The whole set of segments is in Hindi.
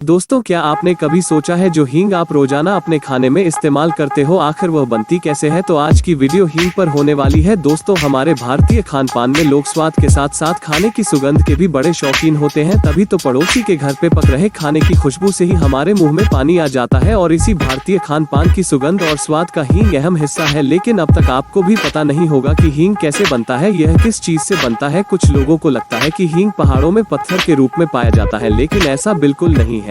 दोस्तों, क्या आपने कभी सोचा है जो हींग आप रोजाना अपने खाने में इस्तेमाल करते हो, आखिर वह बनती कैसे है? तो आज की वीडियो हींग पर होने वाली है। दोस्तों, हमारे भारतीय खान पान में लोग स्वाद के साथ साथ खाने की सुगंध के भी बड़े शौकीन होते हैं। तभी तो पड़ोसी के घर पे पक रहे खाने की खुशबू से ही हमारे मुंह में पानी आ जाता है। और इसी भारतीय खान पान की सुगंध और स्वाद का हींग अहम हिस्सा है। लेकिन अब तक आपको भी पता नहीं होगा कि हींग कैसे बनता है, यह किस चीज से बनता है। कुछ लोगों को लगता है कि हींग पहाड़ों में पत्थर के रूप में पाया जाता है, लेकिन ऐसा बिल्कुल नहीं है।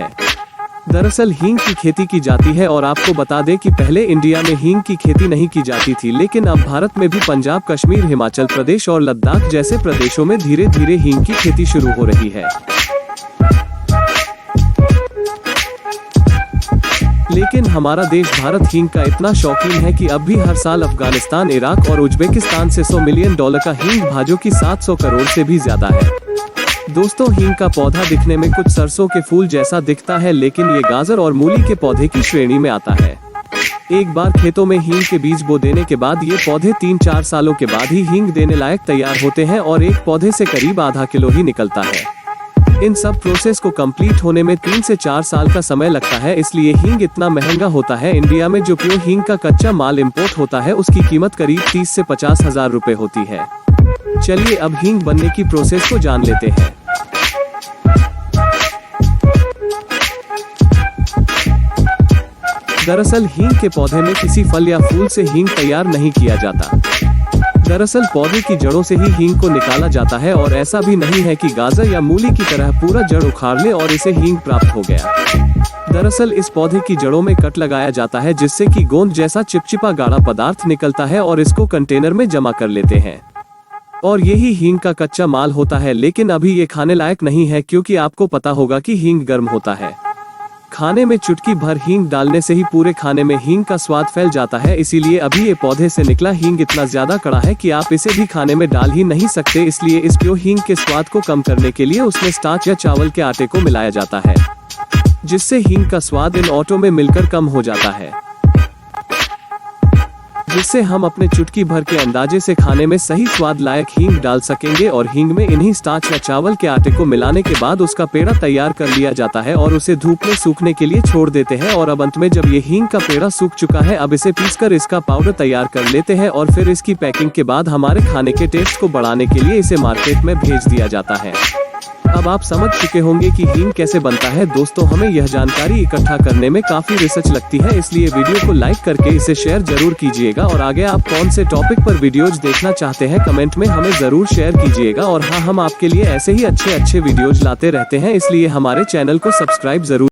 दरअसल हींग की खेती की जाती है। और आपको बता दें कि पहले इंडिया में हींग की खेती नहीं की जाती थी, लेकिन अब भारत में भी पंजाब, कश्मीर, हिमाचल प्रदेश और लद्दाख जैसे प्रदेशों में धीरे धीरे हींग की खेती शुरू हो रही है। लेकिन हमारा देश भारत हींग का इतना शौकीन है कि अब भी हर साल अफगानिस्तान, इराक और उज्बेकिस्तान से $100 मिलियन का हींग भाजों की 700 करोड़ से भी ज्यादा है। दोस्तों, हींग का पौधा दिखने में कुछ सरसों के फूल जैसा दिखता है, लेकिन ये गाजर और मूली के पौधे की श्रेणी में आता है। एक बार खेतों में हींग के बीज बो देने के बाद ये पौधे 3-4 सालों के बाद ही हींग देने लायक तैयार होते हैं और एक पौधे से करीब आधा किलो ही निकलता है। इन सब प्रोसेस को कंप्लीट होने में 3 से 4 साल का समय लगता है, इसलिए हींग इतना महंगा होता है। इंडिया में जो प्योर हींग का कच्चा माल इंपोर्ट होता है, उसकी कीमत करीब 30 से 50 हजार रुपए होती है। चलिए अब हींग बनने की प्रोसेस को जान लेते हैं। दरअसल हींग के पौधे में किसी फल या फूल से हींग तैयार नहीं किया जाता। दरअसल पौधे की जड़ों से ही हींग को निकाला जाता है। और ऐसा भी नहीं है कि गाजर या मूली की तरह पूरा जड़ उखाड़ ले और इसे हींग प्राप्त हो गया। दरअसल इस पौधे की जड़ों में कट लगाया जाता है, जिससे कि गोंद जैसा चिपचिपा गाढ़ा पदार्थ निकलता है और इसको कंटेनर में जमा कर लेते हैं। और यही हींग का कच्चा माल होता है। लेकिन अभी ये खाने लायक नहीं है, क्योंकि आपको पता होगा कि हींग गर्म होता है। खाने में चुटकी भर हींग डालने से ही पूरे खाने में हींग का स्वाद फैल जाता है। इसीलिए अभी ये पौधे से निकला हींग इतना ज्यादा कड़ा है कि आप इसे भी खाने में डाल ही नहीं सकते। इसलिए इस प्योर हींग के स्वाद को कम करने के लिए उसमें स्टार्च या चावल के आटे को मिलाया जाता है, जिससे हींग का स्वाद इन ऑटो में मिलकर कम हो जाता है, जिससे हम अपने चुटकी भर के अंदाजे से खाने में सही स्वाद लायक हींग डाल सकेंगे। और हींग में इन्हीं स्टार्च या चावल के आटे को मिलाने के बाद उसका पेड़ा तैयार कर लिया जाता है और उसे धूप में सूखने के लिए छोड़ देते हैं। और अब अंत में जब ये हींग का पेड़ा सूख चुका है, अब इसे पीसकर इसका पाउडर तैयार कर लेते हैं। और फिर इसकी पैकिंग के बाद हमारे खाने के टेस्ट को बढ़ाने के लिए इसे मार्केट में भेज दिया जाता है। अब आप समझ चुके होंगे कि हींग कैसे बनता है। दोस्तों, हमें यह जानकारी इकट्ठा करने में काफी रिसर्च लगती है, इसलिए वीडियो को लाइक करके इसे शेयर जरूर कीजिएगा। और आगे आप कौन से टॉपिक पर वीडियोज देखना चाहते हैं, कमेंट में हमें जरूर शेयर कीजिएगा। और हाँ, हम आपके लिए ऐसे ही अच्छे वीडियोज लाते रहते हैं, इसलिए हमारे चैनल को सब्सक्राइब जरूर